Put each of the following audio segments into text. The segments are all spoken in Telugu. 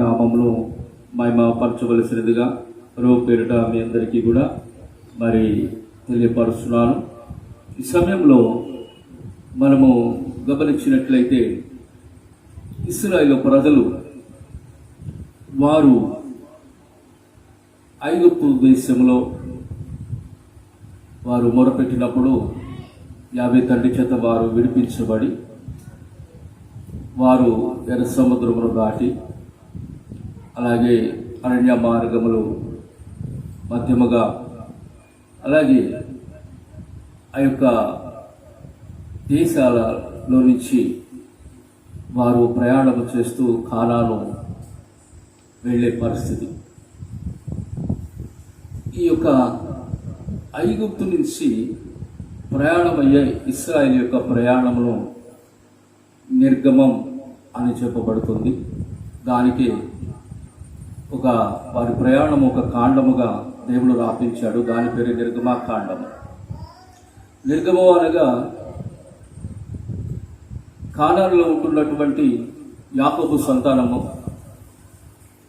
నామమును మహిమపరచవలసినదిగా ప్రభు పేరిట మీ అందరికీ కూడా మరి తెలియపరుస్తున్నాను. ఈ సమయంలో మనము గమనించినట్లయితే ఇశ్రాయేలు ప్రజలు వారు ఐగుప్తు దేశంలో వారు మొరపెట్టినప్పుడు యాభై తండ్రి చేత వారు విడిపించబడి వారు ఎర్ర సముద్రమును దాటి అలాగే అరణ్య మార్గములు మధ్యముగా అలాగే ఆ యొక్క దేశాలలో నుంచి వారు ప్రయాణం చేస్తూ కానాను వెళ్ళే పరిస్థితి. ఈ యొక్క ఐగుప్తు నుంచి ప్రయాణమయ్యే ఇశ్రాయేలు యొక్క ప్రయాణమును నిర్గమం అని చెప్పబడుతుంది. దానికి వారి ప్రయాణం ఒక కాండముగా దేవుడు రాపించాడు. దాని పేరు నిర్గమాకాండము. నిర్గమం అనగా కానానులో ఉంటున్నటువంటి యాకోబు సంతానము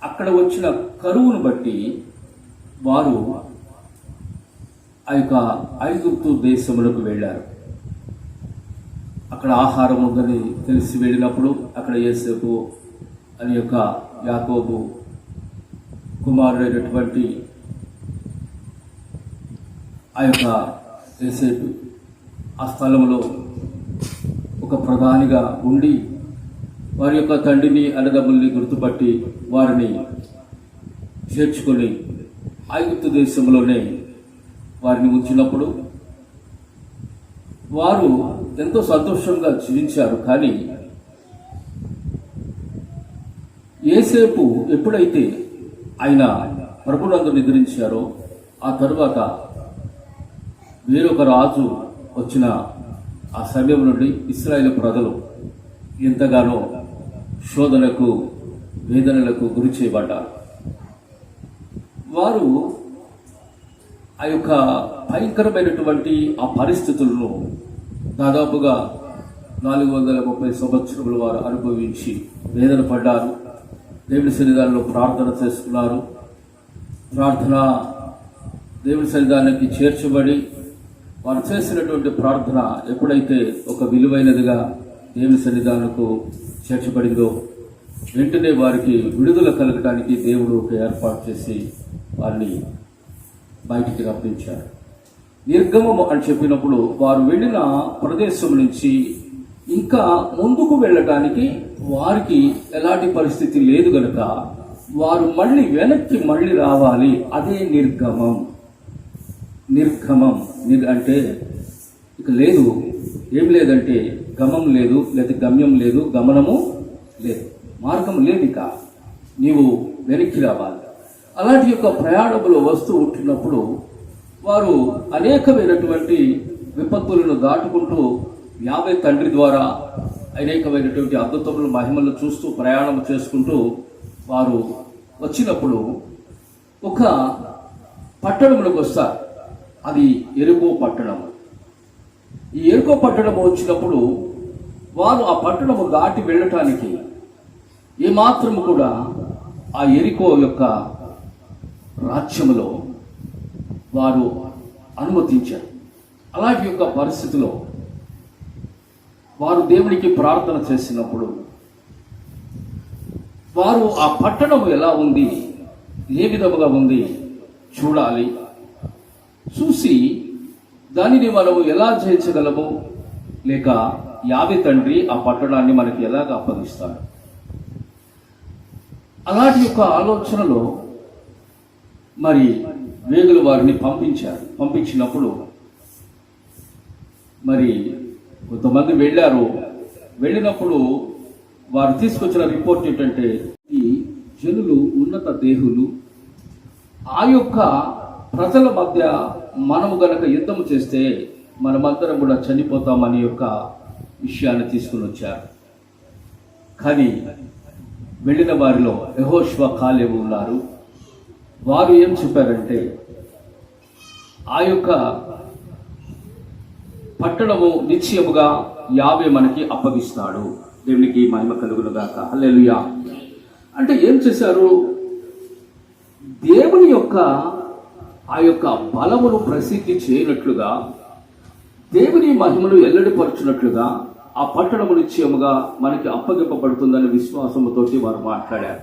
అక్కడ వచ్చిన కరువును బట్టి వారు ఆ యొక్క ఐగుప్తు దేశములకు వెళ్ళారు. అక్కడ ఆహారం ఉందని తెలిసి వెళ్ళినప్పుడు అక్కడ యోసేపు అని యొక్క యాకోబు కుమారుడైనటువంటి ఆ యొక్క యోసేపు ఆ స్థలంలో ఒక ప్రధానిగా ఉండి వారి యొక్క తండ్రిని అన్నదమ్ముల్ని గుర్తుపట్టి వారిని చేర్చుకొని ఐగుప్తు దేశంలోనే వారిని ఉంచినప్పుడు వారు ఎంతో సంతోషంగా జీవించారు. కానీ యోసేపు ఎప్పుడైతే ఆయన ప్రభునందు నిద్రించారో ఆ తరువాత వేరొక రాజు వచ్చిన ఆ సమయం నుండి ఇశ్రాయేలు ప్రజలు ఎంతగానో శోధనకు వేదనలకు గురి చేయబడ్డారు. వారు ఆ యొక్క భయంకరమైనటువంటి ఆ పరిస్థితులను దాదాపుగా 430 సంవత్సరములు వారు అనుభవించి వేదన పడ్డారు. దేవుని సన్నిధానంలో ప్రార్థన చేసుకున్నారు. దేవుని సన్నిధానానికి చేర్చబడి వారు చేసినటువంటి ప్రార్థన ఎప్పుడైతే ఒక విలువైనదిగా దేవుని సన్నిధానకు చేర్చబడిందో వెంటనే వారికి విడుదల కలగడానికి దేవుడు ఒక ఏర్పాటు చేసి వారిని బయటికి రప్పించారు. నిర్గమం అని చెప్పినప్పుడు వారు వెళ్ళిన ప్రదేశం నుంచి ఇంకా ముందుకు వెళ్ళటానికి వారికి ఎలాంటి పరిస్థితి లేదు కనుక వారు వెనక్కి రావాలి. అదే నిర్గమం. అంటే ఇక లేదు, ఏం లేదంటే గమం లేదు, లేదా గమ్యం లేదు, గమనము లేదు, మార్గం లేదు, ఇక నీవు వెనక్కి రావాలి. అలాంటి యొక్క ప్రయాణములో వస్తూ ఉంటున్నప్పుడు వారు అనేకమైనటువంటి విపత్తులను దాటుకుంటూ యాభై తండ్రి ద్వారా అనేకమైనటువంటి అద్భుతములు మహిమలు చూస్తూ ప్రయాణం చేసుకుంటూ వారు వచ్చినప్పుడు ఒక పట్టణంలోకి వస్తారు. అది ఎరుకో పట్టణము. ఈ ఎరుకో పట్టణము వచ్చినప్పుడు వారు ఆ పట్టణము దాటి వెళ్ళటానికి ఏమాత్రము కూడా ఆ ఎరికో యొక్క రాజ్యములో వారు అనుమతించారు. అలాంటి యొక్క పరిస్థితిలో వారు దేవునికి ప్రార్థన చేసినప్పుడు వారు ఆ పట్టణము ఎలా ఉంది, ఏ విధముగా ఉంది చూడాలి. చూసి దానిని మనము ఎలా జయించగలము, లేక యావే తండ్రి ఆ పట్టణాన్ని మనకి ఎలాగ అప్పగిస్తాడు. అలాంటి యొక్క ఆలోచనలో మరి వేగులు వారిని పంపించారు. పంపించినప్పుడు మరి కొంతమంది వెళ్ళినప్పుడు వారు తీసుకొచ్చిన రిపోర్ట్ ఏంటంటే ఈ జనులు ఉన్నత దేహులు, ఆ యొక్క ప్రజల మధ్య మనము గనక యుద్ధం చేస్తే మనమందరం కూడా చనిపోతామని యొక్క విషయాన్ని తీసుకుని వచ్చారు. కానీ వెళ్ళిన వారిలో యెహోషువ, కాలేబు ఉన్నారు. వారు ఏం చెప్పారంటే ఆ యొక్క పట్టణము నిశ్చయముగా యావే మనకి అప్పగిస్తాడు. దేవునికి మహిమ కలుగును గాక. హల్లెలూయా. అంటే ఏం చేశారు? దేవుని యొక్క ఆ యొక్క బలమును ప్రసిద్ధి చేయనట్లుగా, దేవుని మహిమను ఎల్లడిపరచునట్లుగా ఆ పట్టణము నిశ్చయముగా మనకి అప్పగింపబడుతుందనే విశ్వాసముతోటి వారు మాట్లాడారు.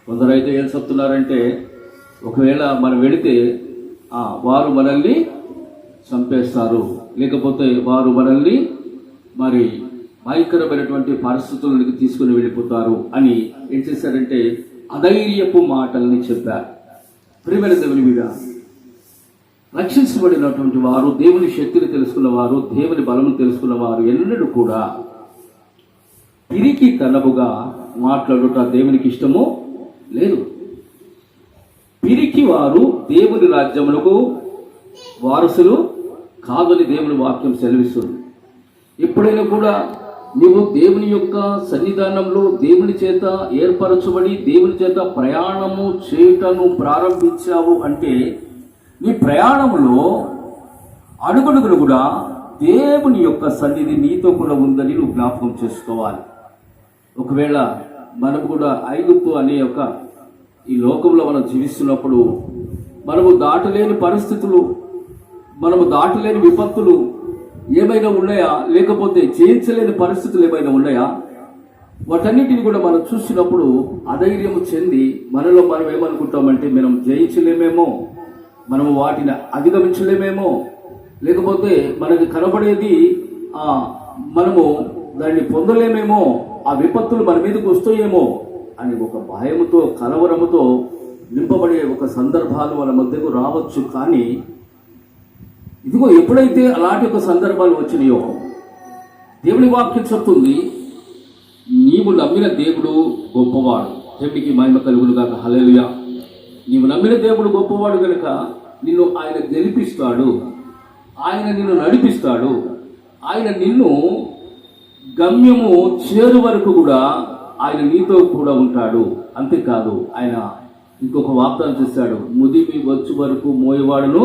కొందరైతే ఏం చెప్తున్నారంటే, ఒకవేళ మనం వెళితే వారు మనల్ని చంపేస్తారు, లేకపోతే వారు మనల్ని మరి భయంకరమైనటువంటి పరిస్థితులకు తీసుకుని వెళ్ళిపోతారు అని ఏం చేశారంటే అధైర్యపు మాటల్ని చెప్పారు. ప్రియమైన దేవుని మీద రక్షించబడినటువంటి వారు, దేవుని శక్తిని తెలుసుకున్న వారు, దేవుని బలము తెలుసుకున్న వారు ఎన్నడూ కూడా పిరికి తనముగా మాట్లాడుట దేవునికి ఇష్టము లేదు. పిరికి వారు దేవుని రాజ్యములకు వారసులు కాదని దేవుని వాక్యం సెలవిస్తుంది. ఎప్పుడైనా కూడా నీవు దేవుని యొక్క సన్నిధానంలో దేవుని చేత ఏర్పరచబడి దేవుని చేత ప్రయాణము చేయటను ప్రారంభించావు అంటే నీ ప్రయాణంలో అడుగడుగులు కూడా దేవుని యొక్క సన్నిధి నీతో కూడా ఉందని నువ్వు జ్ఞాపకం చేసుకోవాలి. ఒకవేళ మనం కూడా ఐగుప్తు అనే ఒక ఈ లోకంలో మనం జీవిస్తున్నప్పుడు మనము దాటలేని పరిస్థితులు, మనము దాటలేని విపత్తులు ఏమైనా ఉన్నాయా, లేకపోతే జయించలేని పరిస్థితులు ఏమైనా ఉన్నాయా, వాటన్నిటిని కూడా మనం చూసినప్పుడు అధైర్యము చెంది మనలో మనం ఏమనుకుంటామంటే మనం జయించలేమేమో, మనము వాటిని అధిగమించలేమేమో, లేకపోతే మనకి కనబడేది మనము దాన్ని పొందలేమేమో, ఆ విపత్తులు మన మీదకి వస్తాయేమో అని ఒక భయముతో కలవరముతో నింపబడే ఒక సందర్భాలు మన మధ్యకు రావచ్చు. కానీ ఇదిగో ఎప్పుడైతే అలాంటి ఒక సందర్భాలు వచ్చినాయో దేవుని వాక్యం చెప్తుంది, నీవు నమ్మిన దేవుడు గొప్పవాడు, దేవునికి మహిమ కలుగును గాక. హల్లెలూయా. నీవు నమ్మిన దేవుడు గొప్పవాడు కనుక నిన్ను ఆయన గెలిపిస్తాడు, ఆయన నిన్ను నడిపిస్తాడు, ఆయన నిన్ను గమ్యము చేరు వరకు కూడా ఆయన నీతో కూడా ఉంటాడు. అంతేకాదు ఆయన ఇంకొక వాగ్దానం చేస్తాడు, ముదిమి వచ్చు వరకు మోయవాడును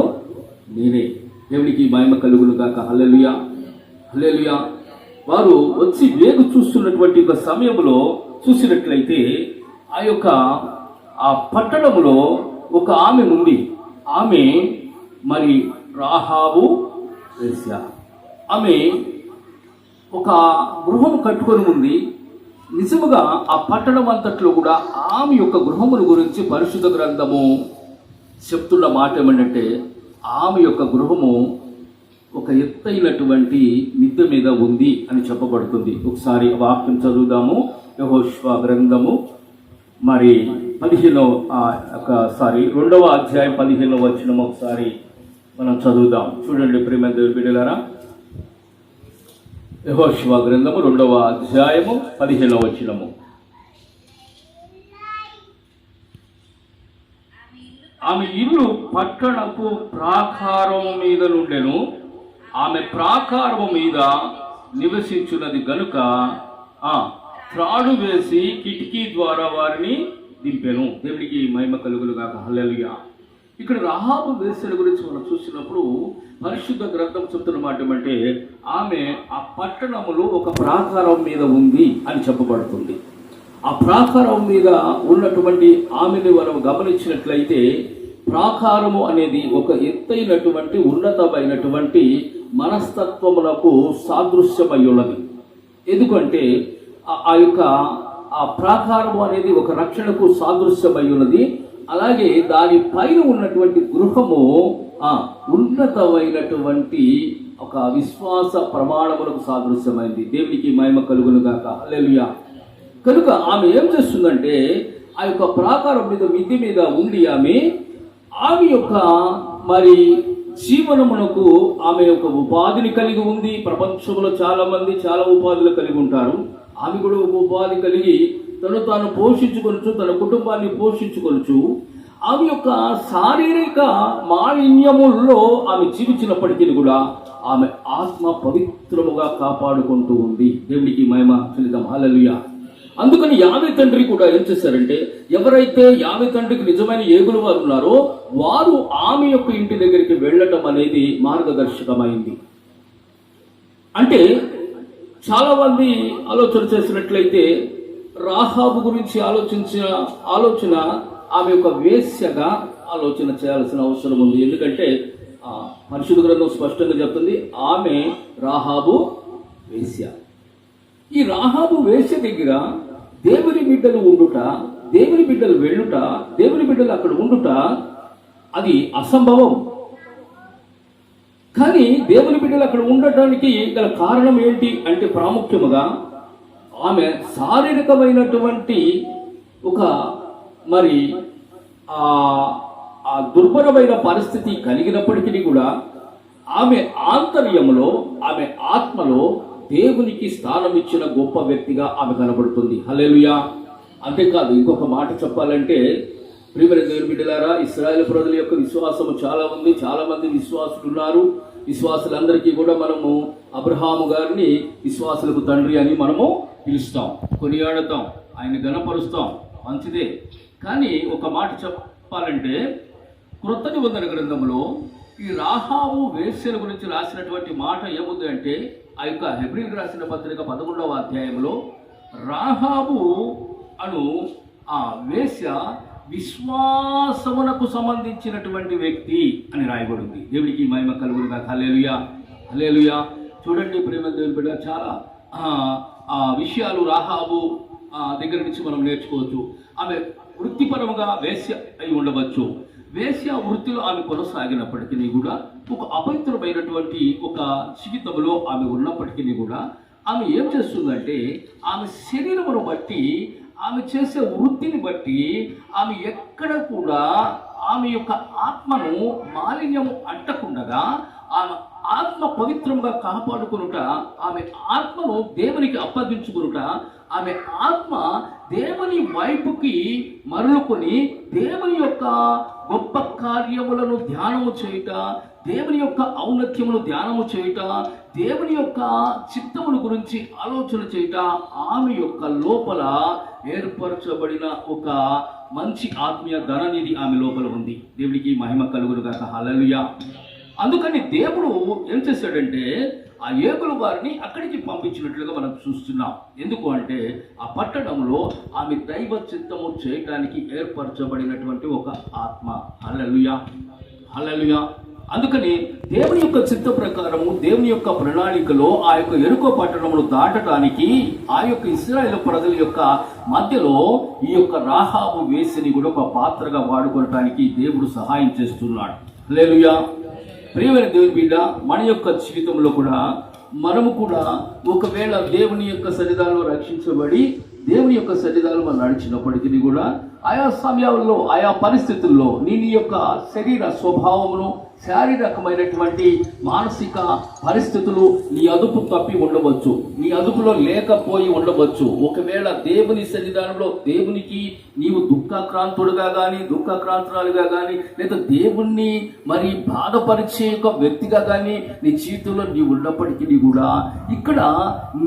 నేనే. దేవునికి మహిమ కలుగును గాక. హల్లెలూయా, హల్లెలూయా. వారు వచ్చి వేగు చూస్తున్నటువంటి ఒక సమయంలో చూసినట్లయితే ఆ పట్టణంలో ఒక ఆమె ఉంది. ఆమె మరి రాహాబు వేశ్య. ఆమె ఒక గృహం కట్టుకొని ఉంది. నిజముగా ఆ పట్టణం అంతట్లో కూడా ఆమె యొక్క గృహముల గురించి పరిశుద్ధ గ్రంథము చెప్తున్న మాట ఏమంటే, ఆమె యొక్క గృహము ఒక ఎత్తైనటువంటి మిద్దె మీద ఉంది అని చెప్పబడుతుంది. ఒకసారి వాక్యం చదువుదాము. యెహోషువ గ్రంథము మరి 2వ అధ్యాయం 15వ వచనం ఒకసారి మనం చదువుదాం. చూడండి ప్రియమైన దేవుని బిడ్డలారా, యెహోషువ గ్రంథము 2వ అధ్యాయము 15వ వచనము. ఆమె ఇల్లు పట్టణపు ప్రాకారము మీద నుండెను, ఆమె ప్రాకారము మీద నివసించున్నది గనుక త్రాడు వేసి కిటికీ ద్వారా వారిని దింపెను. దేవునికి మహిమ కలుగును గాక. హల్లెలూయా. ఇక్కడ రాహాబు వేశ్యల గురించి మనం చూసినప్పుడు పరిశుద్ధ గ్రంథం చెప్తున్న మాట ఏమంటే, ఆమె ఆ పట్టణములో ఒక ప్రాకారం మీద ఉంది అని చెప్పబడుతుంది. ఆ ప్రాకారం మీద ఉన్నటువంటి ఆమెను మనం గమనించినట్లయితే ప్రాకారము అనేది ఒక ఎత్తైనటువంటి ఉన్నతమైనటువంటి మనస్తత్వములకు సాదృశ్యమై ఉన్నది. ఎందుకంటే ఆ ప్రాకారము అనేది ఒక రక్షణకు సాదృశ్యమై ఉన్నది. అలాగే దాని పైన ఉన్నటువంటి గృహము ఉన్నతమైనటువంటి ఒక విశ్వాస ప్రమాణములకు సాదృశ్యమైంది. దేవునికి మహిమ కలుగును గాక. హల్లెలూయా. కనుక ఆమె ఏం చేస్తుందంటే ఆ యొక్క ప్రాకారం మీద మిద్దె మీద ఉండి ఆమె యొక్క మరి జీవనమునకు ఆమె యొక్క ఉపాధిని కలిగి ఉంది. ప్రపంచంలో చాలా మంది చాలా ఉపాధులు కలిగి ఉంటారు. ఆమె కూడా ఒక ఉపాధి కలిగి తాను పోషించుకొనొచ్చు, తన కుటుంబాన్ని పోషించుకొనొచ్చు. ఆమె యొక్క శారీరక మాలిన్యముల్లో ఆమె జీవించినప్పటికీ కూడా ఆమె ఆత్మ పవిత్రముగా కాపాడుకుంటూ ఉంది. దేవునికి మహిమ చెల్లిద్దాం. హల్లెలూయా. అందుకని యావే తండ్రి కూడా ఏం చేశారంటే, ఎవరైతే యావే తండ్రికి నిజమైన ఏగులు వారు ఉన్నారో వారు ఆమె యొక్క ఇంటి దగ్గరికి వెళ్ళటం అనేది మార్గదర్శకమైంది. అంటే చాలా మంది ఆలోచన చేసినట్లయితే రాహాబు గురించి ఆలోచన ఆమె యొక్క వేశ్యగా ఆలోచన చేయాల్సిన అవసరం ఉంది. ఎందుకంటే పరిశుద్ధ గ్రంథం స్పష్టంగా చెప్తుంది, ఆమె రాహాబు వేశ్య. ఈ రాహాబు వేశ్య దగ్గర దేవుని బిడ్డలు ఉండుట, దేవుని బిడ్డలు వెళ్ళుట, దేవుని బిడ్డలు అక్కడ ఉండుట అది అసంభవం. కానీ దేవుని బిడ్డలు అక్కడ ఉండటానికి గల కారణం ఏంటి అంటే ప్రాముఖ్యముగా ఆమె శారీరకమైనటువంటి ఒక మరి ఆ దుర్భరమైన పరిస్థితి కలిగినప్పటికీ కూడా ఆమె ఆంతర్యంలో, ఆమె ఆత్మలో దేవునికి స్థానం ఇచ్చిన గొప్ప వ్యక్తిగా ఆమె కనబడుతుంది. హల్లెలూయా. అంతేకాదు, ఇంకొక మాట చెప్పాలంటే, ప్రియమైన దేవుని బిడ్డలారా, ఇశ్రాయేలు ప్రజల యొక్క విశ్వాసము చాలా ఉంది. చాలా మంది విశ్వాసులు ఉన్నారు. విశ్వాసులందరికీ కూడా మనము అబ్రహాము గారిని విశ్వాసులకు తండ్రి అని మనము పిలుస్తాం, కొనియాడతాం, ఆయన గణపరుస్తాం, మంచిదే. కానీ ఒక మాట చెప్పాలంటే, క్రొత్త నిబంధన గ్రంథంలో ఈ రాహాబు వేశ్యల గురించి రాసినటువంటి మాట ఏముంది అంటే, ఆ యొక్క హెబ్రీయులకు రాసిన పత్రిక 11వ అధ్యాయంలో రాహాబు అను ఆ వేశ్య విశ్వాసమునకు సంబంధించినటువంటి వ్యక్తి అని రాయబడింది. దేవుడికి మహిమ కలుగునుగా. హల్లెలూయా, హల్లెలూయా. చూడండి ప్రేమ దేవుని బిడ్డ, చాలా ఆ విషయాలు రాహాబు దగ్గర నుంచి మనం నేర్చుకోవచ్చు. ఆమె వృత్తిపరముగా వేశ్య అయి ఉండవచ్చు. వేశ్య వృత్తిలో ఆమె కొనసాగినప్పటికీ కూడా, ఒక అపవిత్రమైనటువంటి ఒక జీవితంలో ఆమె ఉన్నప్పటికీ కూడా ఆమె ఏం చేస్తుందంటే, ఆమె శరీరమును బట్టి, ఆమె చేసే వృత్తిని బట్టి ఆమె ఎక్కడ కూడా ఆమె యొక్క ఆత్మను మాలిన్యము అంటకుండగా ఆమె ఆత్మ పవిత్రంగా కాపాడుకునుట, ఆమె ఆత్మను దేవునికి అప్పగించుకునుట, ఆమె ఆత్మ దేవుని వైపుకి మరలుకొని దేవుని యొక్క గొప్ప కార్యములను ధ్యానము చేయుట, దేవుని యొక్క ఔన్నత్యమును ధ్యానము చేయుట, దేవుని యొక్క చిత్తమును గురించి ఆలోచన చేయుట, ఆమె యొక్క లోపల ఏర్పరచబడిన ఒక మంచి ఆత్మీయ ధననిధి ఆమె లోపల ఉంది. దేవుడికి మహిమ కలుగునుగాక. హల్లెలూయా. అందుకని దేవుడు ఏం చేశాడంటే, ఆ ఏగుల వారిని అక్కడికి పంపించినట్లుగా మనం చూస్తున్నాం. ఎందుకు అంటే, ఆ పట్టణంలో ఆమె దైవ చిత్తము చేయడానికి ఏర్పరచబడినటువంటి ఒక ఆత్మ. హల్లెలూయా, హల్లెలూయా. అందుకని దేవుని యొక్క చిత్త ప్రకారము, దేవుని యొక్క ప్రణాళికలో ఆ యొక్క యెరికో పట్టణమును దాటడానికి ఆ యొక్క ఇశ్రాయేలు ప్రజల యొక్క మధ్యలో ఈ యొక్క రాహాబు వేసిని కూడా ఒక పాత్రగా వాడుకోవడానికి దేవుడు సహాయం చేస్తున్నాడు. హల్లెలూయా. ప్రియమైన దేవుని బిడ్డ, మన యొక్క జీవితంలో కూడా మనము కూడా ఒకవేళ దేవుని యొక్క సన్నిధానంలో రక్షించబడి దేవుని యొక్క సన్నిధానంలో మనం నడిచినప్పటికీ కూడా ఆయా సమయాల్లో, ఆయా పరిస్థితుల్లో నీ యొక్క శరీర స్వభావమును, శారీరకమైనటువంటి మానసిక పరిస్థితులు నీ అదుపు తప్పి ఉండవచ్చు, నీ అదుపులో లేకపోయి ఉండవచ్చు. ఒకవేళ దేవుని సన్నిధానంలో దేవునికి నీవు దుఃఖాక్రాంతుడుగా కానీ, దుఃఖాక్రాంతురాలుగా కానీ, లేదా దేవుణ్ణి మరి బాధపరిచే ఒక వ్యక్తిగా కానీ నీ జీవితంలో నీవు ఉన్నప్పటికీ కూడా, ఇక్కడ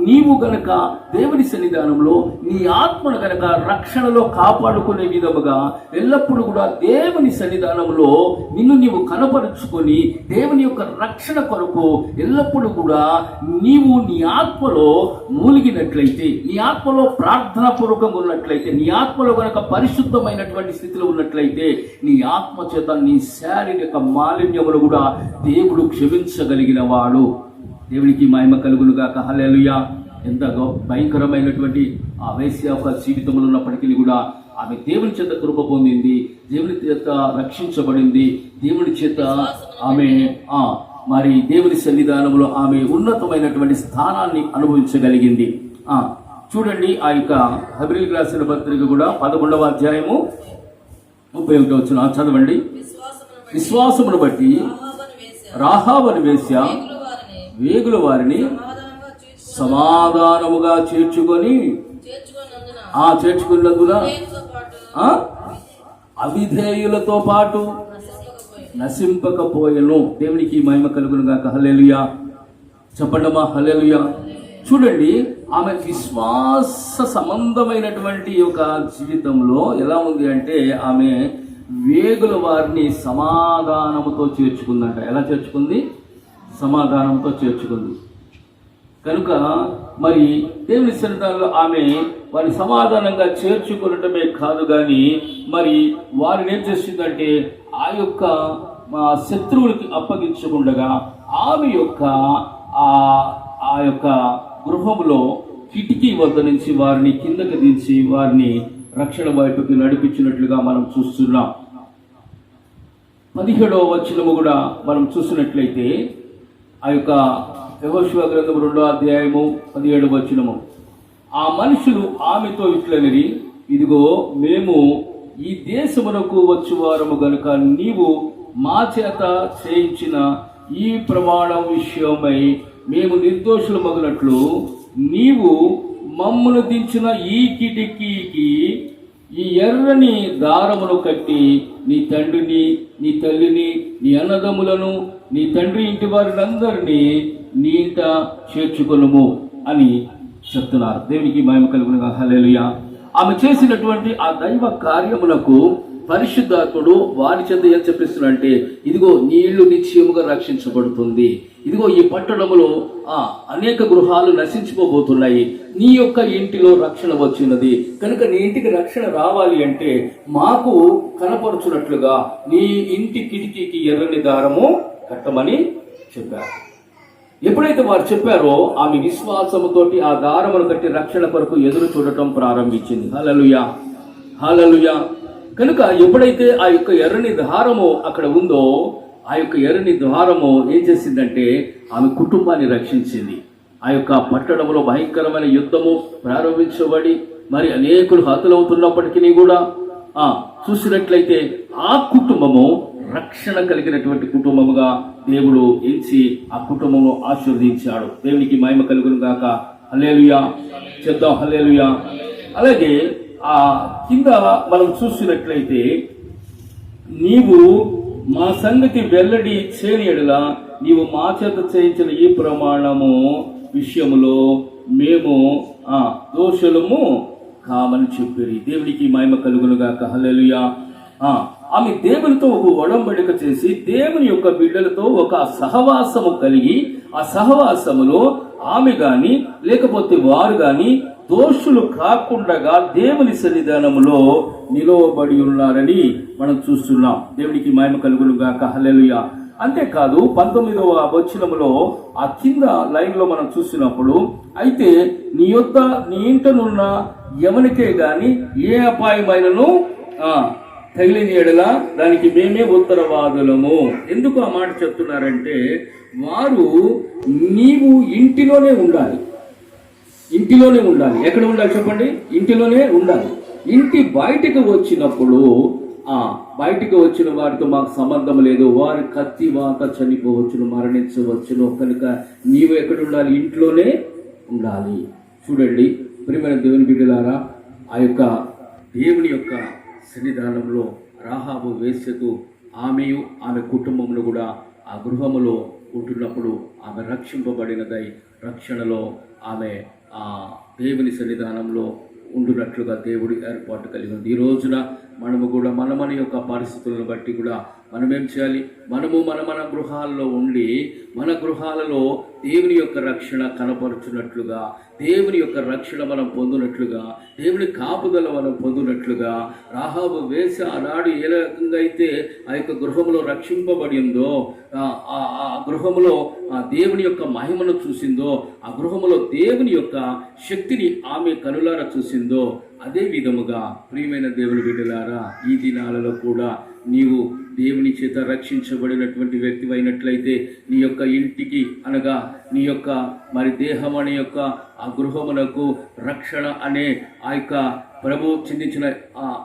నీవు గనక దేవుని సన్నిధానంలో నీ ఆత్మను గనక రక్షణలో కాపాడుకునే విధముగా ఎల్లప్పుడూ కూడా దేవుని సన్నిధానంలో నిన్ను నీవు కనపరుచుకొని దేవుని యొక్క రక్షణ కొరకు ఎల్లప్పుడూ కూడా నీవు నీ ఆత్మలో మూలిగినట్లయితే, నీ ఆత్మలో ప్రార్థనా పూర్వకంగా ఉన్నట్లయితే, నీ ఆత్మలో గనక పరిశుద్ధమైనటువంటి స్థితిలో ఉన్నట్లయితే, నీ ఆత్మ చేత నీ శారీరక మాలిన్యములు కూడా దేవుడు క్షమించగలిగిన వాడు. దేవునికి మహిమ కలుగునుగాక. హల్లెలూయా. ఎంత భయంకరమైనటువంటి ఆ వేశ్య యొక్క జీవితంలో ఉన్నప్పటికీ కూడా ఆమె దేవుని చేత కృప పొందింది, దేవుని చేత రక్షించబడింది, దేవుని చేత ఆమె మరి దేవుని సన్నిధానంలో ఆమె ఉన్నతమైనటువంటి స్థానాన్ని అనుభవించగలిగింది. చూడండి, ఆ యొక్క హెబ్రీయులకు రాసిన పత్రిక కూడా 11వ అధ్యాయము 31వ వచనం చదవండి. విశ్వాసమును బట్టి రాహాబను వేశ్య వేగుల వారిని సమాధానముగా చేర్చుకున్నందున అవిధేయులతో పాటు నశింపకపోయెను. దేవునికి మహిమ కలుగునుగాక. హల్లెలూయా. చెప్పండమ్మా, హల్లెలూయా. చూడండి, ఆమె విశ్వాస సంబంధమైనటువంటి ఒక జీవితంలో ఎలా ఉంది అంటే, ఆమె వేగుల వారిని సమాధానముతో చేర్చుకుందంట. ఎలా చేర్చుకుంది? సమాధానంతో చేర్చుకుంది. కనుక మరి దేవుని సన్నిధానంలో ఆమె వారి సమాధానంగా చేర్చుకునటమే కాదు కానీ మరి వారిని ఏం చేసిందంటే ఆ యొక్క శత్రువులకి అప్పగించకుండగా ఆమె యొక్క ఆ యొక్క గృహంలో కిటికీ వద్ద నుంచి వారిని కిందకి దించి వారిని రక్షణ వైపుకి నడిపించినట్లుగా మనం చూస్తున్నాం. 17వ వచనము కూడా మనం చూసినట్లయితే ఆ యొక్క యెహోషువ గ్రంథం 2వ అధ్యాయము 17వ వచనము, ఆ మనుషులు ఆమెతో ఇట్లనిరి, ఇదిగో మేము ఈ దేశమునకు వచ్చువారము గనుక నీవు మా చేత చేయించిన ఈ ప్రమాణం విషయమై మేము నిర్దోషులు మగునట్లు నీవు మమ్మను దించిన ఈ కిటికీకి ఈ ఎర్రని దారమును కట్టి నీ తండ్రిని, నీ తల్లిని, నీ అన్నదమ్ములను, నీ తండ్రి ఇంటి వారినందరినీ నీ ఇంట చేర్చుకొనుము అని చెప్తున్నారు. దేవునికి మహిమ కలుగునుగా. హల్లెలూయా. ఆమె చేసినటువంటి ఆ దైవ కార్యములకు పరిశుద్ధాత్ముడు వారి చెంత ఏం చెప్పిస్తున్నాడంటే, ఇదిగో నీ ఇల్లు నిశ్చయముగా రక్షించబడుతుంది, ఇదిగో ఈ పట్టణములో అనేక గృహాలు నశించిపోబోతున్నాయి, నీ యొక్క ఇంటిలో రక్షణ వచ్చినది కనుక నీ ఇంటికి రక్షణ రావాలి అంటే మాకు కనపరుచున్నట్లుగా నీ ఇంటి కిటికీకి ఎర్రని దారము కట్టమని చెప్పారు. ఎప్పుడైతే వారు చెప్పారో ఆమె విశ్వాసముతోటి ఆ దారమును కట్టి రక్షణ కొరకు ఎదురు చూడటం ప్రారంభించింది. హల్లెలూయా, హల్లెలూయా. కనుక ఎప్పుడైతే ఆ యొక్క ఎర్రని దారము అక్కడ ఉందో ఆ యొక్క ఎర్రని ద్వారము ఏం చేసిందంటే ఆమె కుటుంబాన్ని రక్షించింది. ఆ యొక్క పట్టణంలో భయంకరమైన యుద్ధము ప్రారంభించబడి మరి అనేకులు హతులవుతున్నప్పటికీ కూడా చూసినట్లయితే ఆ కుటుంబము రక్షణ కలిగినటువంటి కుటుంబముగా దేవుడు ఎంచి ఆ కుటుంబము ఆశీర్వదించాడు. దేవునికి మహిమ కలుగును గాక. హల్లెలూయా చెప్దాం. హల్లెలూయా. అలాగే ఆ కింద మనం చూసినట్లయితే, నీవు మా సంగతి వెల్లడి చేయని యెడల నీవు మా చేత చేయించిన ఈ ప్రమాణము విషయములో మేము దోషులము కామని చెప్పిరి. దేవునికి మహిమ కలుగును గాక. హల్లెలూయా. ఆమె దేవునితో ఒక ఒడంబడిక చేసి దేవుని యొక్క బిడ్డలతో ఒక సహవాసము కలిగి ఆ సహవాసములో ఆమె గాని లేకపోతే వారు గాని దోషులు కాకుండా దేవుని సన్నిధానములో నిలవబడి ఉన్నారని మనం చూస్తున్నాం. దేవునికి మహిమ కలుగును గాక. హల్లెలూయా. అంతేకాదు 19వ వచనములో ఆ కింద లైన్ లో మనం చూసినప్పుడు, అయితే నీ యొద్ద నీ ఇంటనున్న ఎవనికే గాని ఏ అపాయమైనను తగిలిన యెడల దానికి మేమే ఉత్తరవాదులము. ఎందుకు ఆ మాట చెప్తున్నారంటే, వారు నీవు ఇంటిలోనే ఉండాలి, ఇంటిలోనే ఉండాలి. ఎక్కడ ఉండాలి చెప్పండి? ఇంటిలోనే ఉండాలి. ఇంటి బయటికి వచ్చినప్పుడు బయటికి వచ్చిన వారితో మాకు సంబంధం లేదు, వారి కత్తి వాత చనిపోవచ్చును, మరణించవచ్చును, కనుక నీవు ఎక్కడ ఉండాలి? ఇంట్లోనే ఉండాలి. చూడండి ప్రియమైన దేవుని బిడ్డలారా, ఆ యొక్క దేవుని యొక్క సన్నిధానంలో రాహాబు వేశ్యకు ఆమెయు ఆమె కుటుంబంలో కూడా ఆ గృహములో ఉంటున్నప్పుడు ఆమె రక్షింపబడినదై రక్షణలో ఆమె ఆ దేవుని సన్నిధానంలో ఉండునట్లుగా దేవుడి ఏర్పాటు కలిగి ఉంది. ఈ రోజున మనము కూడా మన యొక్క పరిస్థితులను బట్టి కూడా మనం ఏం చేయాలి? మనము మన గృహాల్లో ఉండి మన గృహాలలో దేవుని యొక్క రక్షణ కనపరుచున్నట్లుగా, దేవుని యొక్క రక్షణ మనం పొందునట్లుగా, దేవుని కాపుదల మనం పొందునట్లుగా, రాహాబు వేస ఆనాడు ఏ రకంగా అయితే ఆ యొక్క గృహంలో రక్షింపబడిందో, ఆ గృహంలో ఆ దేవుని యొక్క మహిమను చూసిందో, ఆ గృహంలో దేవుని యొక్క శక్తిని ఆమె కనులారా చూసిందో, అదే విధముగా ప్రియమైన దేవుని బిడ్డలారా ఈ దినాలలో కూడా నీవు దేవుని చేత రక్షించబడినటువంటి వ్యక్తి అయినట్లయితే నీ యొక్క ఇంటికి అనగా నీ యొక్క మరి దేహం అనే యొక్క ఆ గృహమునకు రక్షణ అనే ఆ యొక్క ప్రభు చిందించిన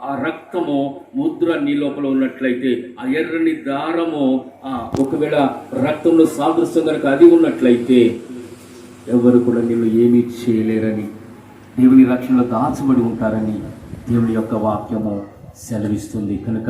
ఆ రక్తము ముద్ర నీ లోపల ఉన్నట్లయితే, ఆ ఎర్రని దారము ఒకవేళ రక్తంలో సాదృశ్యం కనుక అది ఉన్నట్లయితే ఎవరు కూడా నిన్ను ఏమీ చేయలేరని, దేవుని రక్షణలో దాచబడి ఉంటారని దేవుని యొక్క వాక్యము సెలవిస్తుంది. కనుక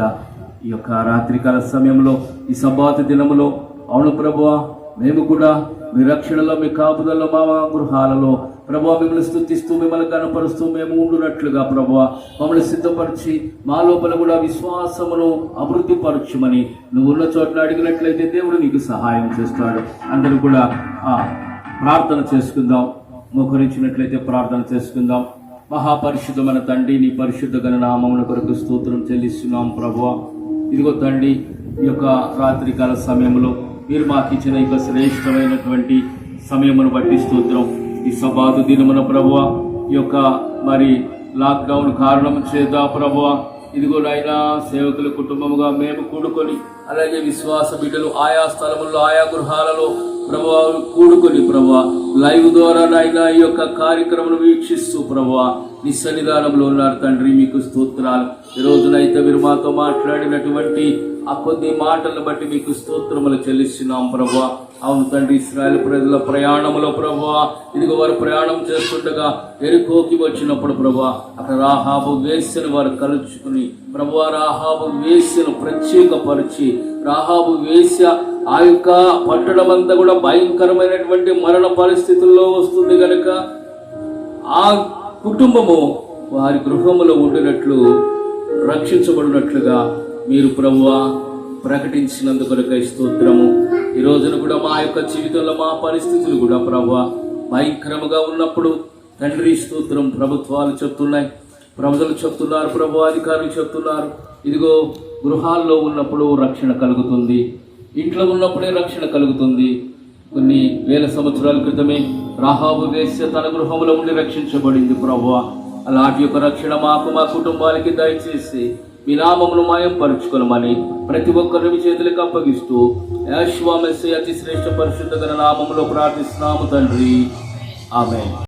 ఈ యొక్క రాత్రికాల సమయంలో ఈ సబ్బాతు దినములో, అవును ప్రభువా, మేము కూడా మీ రక్షణలో మీ కాపుదల్లో మా గృహాలలో ప్రభువా మిమ్మల్ని స్తుతిస్తూ మిమ్మల్ని కనపరుస్తూ మేము ఉండునట్లుగా ప్రభువా మమ్మల్ని సిద్ధపరిచి మా లోపల కూడా విశ్వాసమును అభివృద్ధి పరచుమని నువ్వు ఉన్న చోట్ల అడిగినట్లయితే దేవుడు నీకు సహాయం చేస్తాడు. అందరూ కూడా ప్రార్థన చేసుకుందాం. మోకరించినట్లయితే ప్రార్థన చేసుకుందాం. మహాపరిశుద్ధమైన తండ్రి, నీ పరిశుద్ధ గణ నామమున కొరకు స్తోత్రం చెల్లిస్తున్నాం ప్రభువా. ఇదిగో తండ్రి, ఈ యొక్క రాత్రికాల సమయంలో మీరు మాకు ఇచ్చిన ఈ యొక్క శ్రేష్టమైనటువంటి సమయమును బట్టి స్తోత్రం. ఈ సబాతు దినమున ప్రభువా, ఈ యొక్క మరి లాక్డౌన్ కారణం చేత ప్రభువా, ఇదిగో నాయనా సేవకుల కుటుంబముగా మేము కూడుకొని, అలాగే విశ్వాస బిడ్డలు ఆయా స్థలముల్లో ఆయా గృహాలలో ప్రభువా కూడుకొని ప్రభువా లైవ్ ద్వారా నాయనా ఈ యొక్క కార్యక్రమం వీక్షిస్తూ ప్రభువా నీ సన్నిధానంలో ఉన్నారు తండ్రి. మీకు స్తోత్రాలు. ఈ రోజునైతే మీరు మాతో మాట్లాడినటువంటి ఆ కొద్ది మాటలను బట్టి మీకు స్తోత్రములు చెల్లిస్తున్నాం ప్రభువా. అవును తండ్రి, ఇశ్రాయేలు ప్రజల ప్రయాణంలో ప్రభువా, ఇదిగో వారు ప్రయాణం చేస్తుండగా ఎరికోకి వచ్చినప్పుడు ప్రభువా, అక్కడ రాహాబు వేశ్యను వారు కలుచుకుని ప్రభువా రాహాబు వేశ్యను ప్రత్యేకపరిచి, రాహాబు వేశ్య ఆ యొక్క పట్టణమంతా కూడా భయంకరమైనటువంటి మరణ పరిస్థితుల్లో వస్తుంది గనుక ఆ కుటుంబము వారి గృహములో ఉండినట్లు రక్షించబడినట్లుగా మీరు ప్రభువా ప్రకటించినందుకొరకై స్తోత్రము. ఈ రోజున కూడా మా యొక్క జీవితంలో మా పరిస్థితులు కూడా ప్రభువా భయంకరముగా ఉన్నప్పుడు తండ్రి స్తోత్రం. ప్రభుత్వాలు చెప్తున్నాయి, ప్రజలు చెప్తున్నారు, ప్రభు అధికారులు చెప్తున్నారు, ఇదిగో గృహాల్లో ఉన్నప్పుడు రక్షణ కలుగుతుంది, ఇంట్లో ఉన్నప్పుడే రక్షణ కలుగుతుంది. కొన్ని వేల సంవత్సరాల క్రితమే రాహాబు వేశ్య తన గృహంలో ఉండి రక్షించబడింది ప్రభువా. అలాంటి యొక్క రక్షణ మాకు, మా కుటుంబాలకి దయచేసి మీ నామమును మాయం పరుచుకొనమని ప్రతి ఒక్కరిని మీ చేతులకు అప్పగిస్తూ యేషువా మెస్సీయ అతి శ్రేష్ఠ పరిశుద్ధ నామములో ప్రార్థిస్తున్నాము తండ్రి. ఆమేన్.